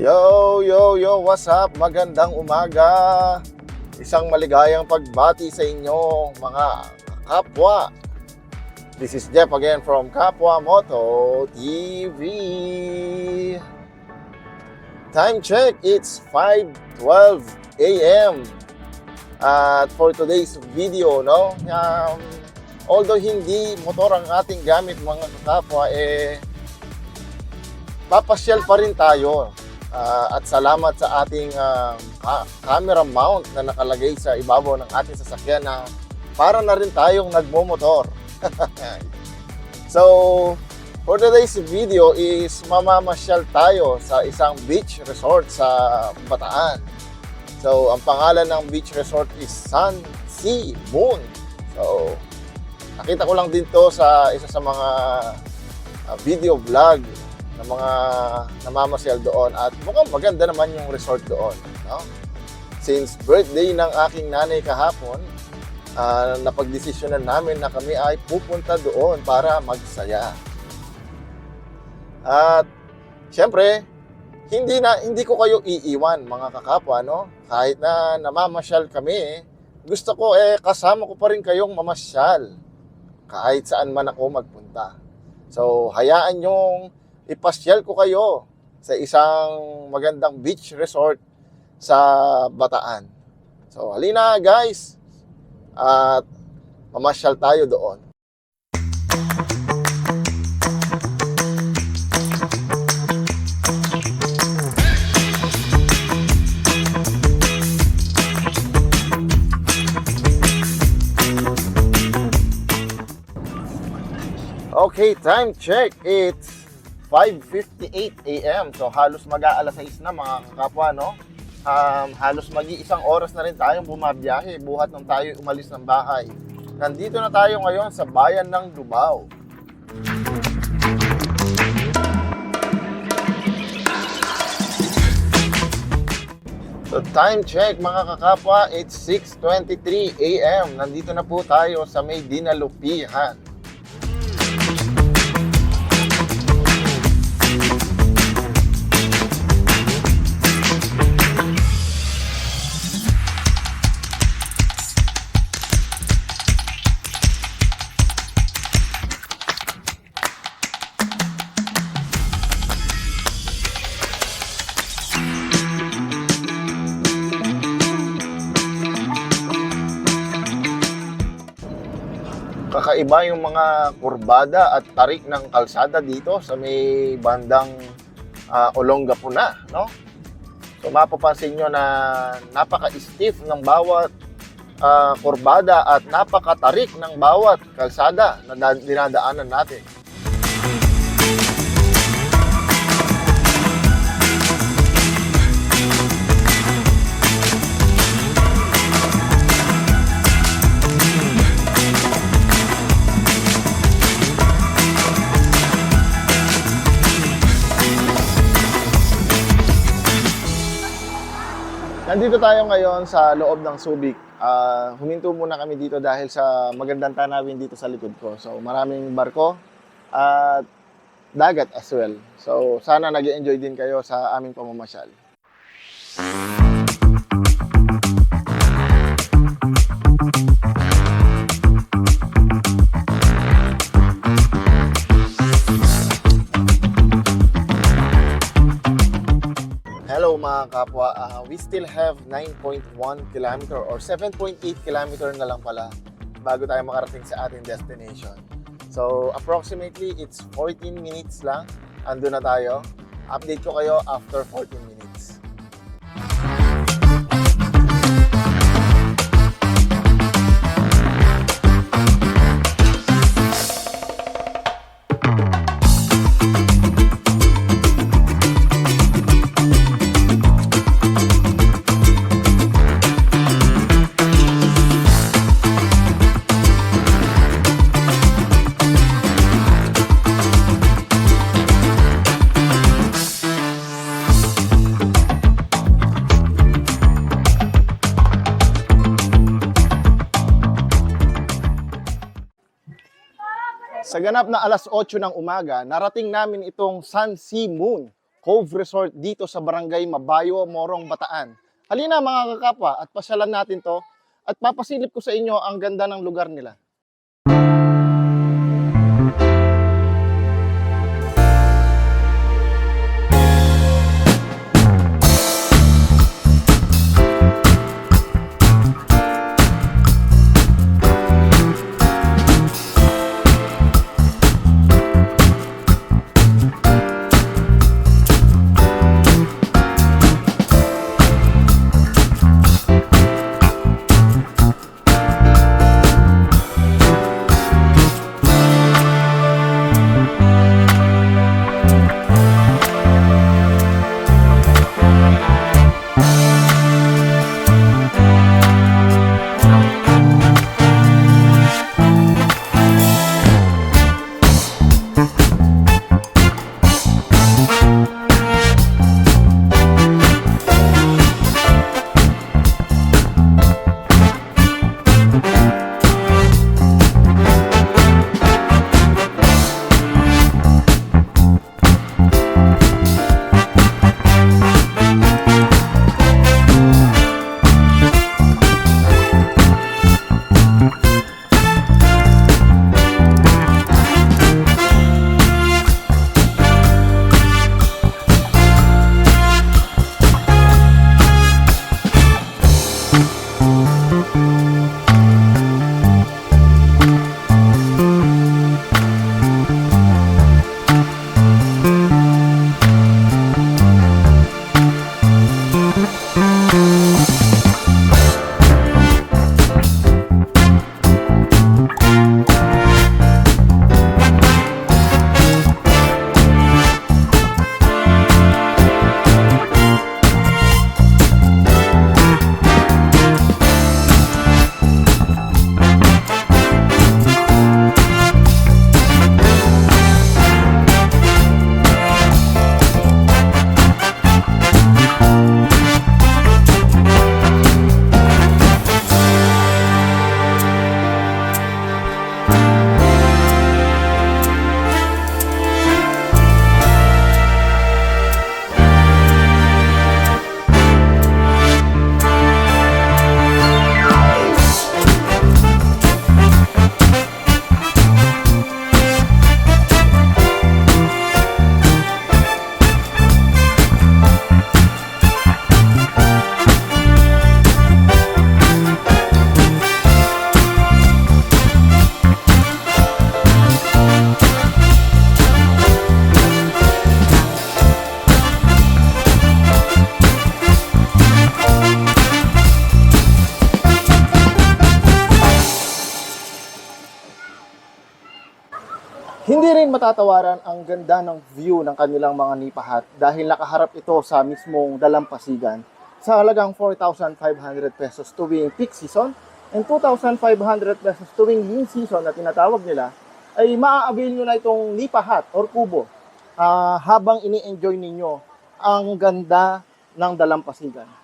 Yo, what's up? Magandang umaga. Isang maligayang pagbati sa inyo, mga kapwa. This is Jeff again from Kapwa Moto TV. Time check, it's 5:12 a.m. At for today's video, although hindi motor ang ating gamit mga kapwa, papasyal pa rin tayo. At salamat sa ating camera mount na nakalagay sa ibabaw ng ating sasakyan na para na rin tayong nagmomotor. So, for today's video is mamamasyal tayo sa isang beach resort sa Bataan. So, ang pangalan ng beach resort is Sun Sea Moon. So, nakita ko lang din to sa isa sa mga video vlog ng mga namamasyal doon at mukhang maganda naman yung resort doon, no? Since birthday ng aking nanay kahapon, napagdesisyonan namin na kami ay pupunta doon para magsaya. At syempre, hindi ko kayo iiwan mga kakapwa, no? Kahit na namamasyal kami, gusto ko kasama ko pa rin kayong mamasyal kahit saan man ako magpunta. So, hayaan yung ipasyal ko kayo sa isang magandang beach resort sa Bataan. So, halina guys, at mamasyal tayo doon. Okay, time check. It's 5:58 a.m. So halos mag-aalas 6 na mga kakapwa, no? Halos mag-iisang oras na rin tayong bumabiyahe buhat nung tayo umalis ng bahay. Nandito na tayo ngayon sa bayan ng Lubao. So time check mga kakapwa, it's 6:23 a.m. Nandito na po tayo sa may dinalupihan. Kakaiba yung mga kurbada at tarik ng kalsada dito sa may bandang Olongapo-na, no? So mapapansin nyo na napaka-stiff ng bawat kurbada at napaka-tarik ng bawat kalsada na dinadaanan natin. Nandito tayo ngayon sa loob ng Subic. Huminto muna kami dito dahil sa magandang tanawin dito sa likod ko. So maraming barko at dagat as well. So sana nag-enjoy din kayo sa aming pamamasyal. Hello mga kapwa, we still have 9.1 km or 7.8 km na lang pala bago tayo makarating sa ating destination. So approximately it's 14 minutes lang, ando na tayo. Update ko kayo after 14 minutes. Sa ganap na alas 8 ng umaga, narating namin itong Sun Sea Moon Cove Resort dito sa Barangay Mabayo, Morong, Bataan. Halina mga kakapwa at pasyalan natin to at papasilip ko sa inyo ang ganda ng lugar nila. Hindi rin matatawaran ang ganda ng view ng kanilang mga nipahat dahil nakaharap ito sa mismong dalampasigan sa halagang 4,500 pesos tuwing peak season and 2,500 pesos tuwing lean season na tinatawag nila, ay maa-avail nyo na itong nipahat or kubo habang ini-enjoy ninyo ang ganda ng dalampasigan.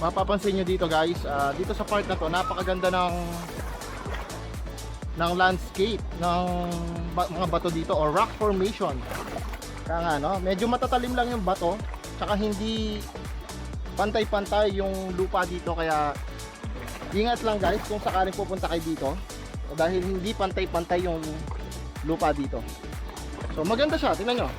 mapapansin nyo dito guys, dito sa part na to, napakaganda ng landscape, ng mga bato dito or rock formation. Kaya nga, no? Medyo matatalim lang yung bato, tsaka hindi pantay-pantay yung lupa dito, kaya ingat lang guys kung sakaling pupunta kayo dito dahil hindi pantay-pantay yung lupa dito. So maganda siya, tingnan nyo.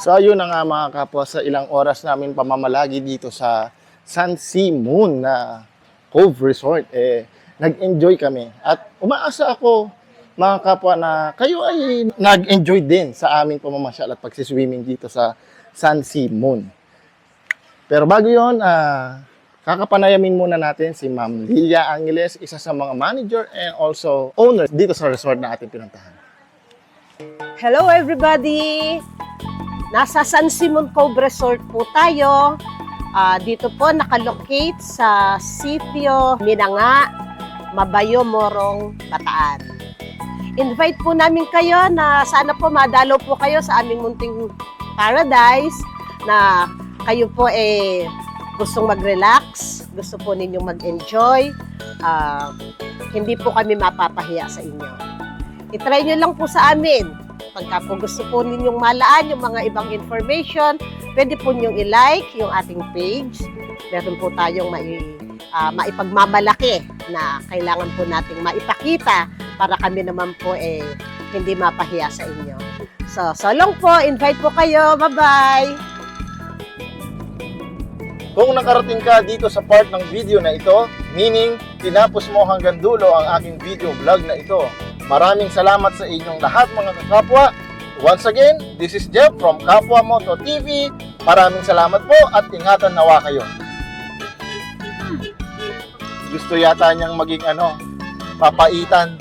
So ayun na nga mga kapwa, sa ilang oras namin pamamalagi dito sa Sunset Moon na Cove Resort, nag-enjoy kami. At umaasa ako mga kapwa na kayo ay nag-enjoy din sa aming pamamasyal at pagsiswimming dito sa Sunset Moon. Pero bago yun, kakapanayamin muna natin si Ma'am Lilia Angeles, isa sa mga manager and also owner dito sa resort na ating pinuntahan. Hello everybody! Nasa Sunset Moon Cove Resort po tayo. Dito po nakalocate sa sitio Minanga, Mabayo, Morong, Bataan. Invite po namin kayo na sana po madalo po kayo sa aming munting paradise, na kayo po gustong mag-relax, gusto po ninyong mag-enjoy. Hindi po kami mapapahiya sa inyo. I-try nyo lang po sa amin. Pagka po gusto po ninyong malaan yung mga ibang information, pwede po ninyong i-like yung ating page. Meron po tayong maipagmamalaki na kailangan po nating maipakita para kami naman po hindi mapahiya sa inyo. So long po, invite po kayo. Bye-bye! Kung nakarating ka dito sa part ng video na ito, meaning tinapos mo hanggang dulo ang aking video vlog na ito, maraming salamat sa inyong lahat mga kakapwa. Once again, this is Jeff from Kapwa Moto TV. Maraming salamat po at ingatan nawa kayo. Gusto yata niyang maging papaitan.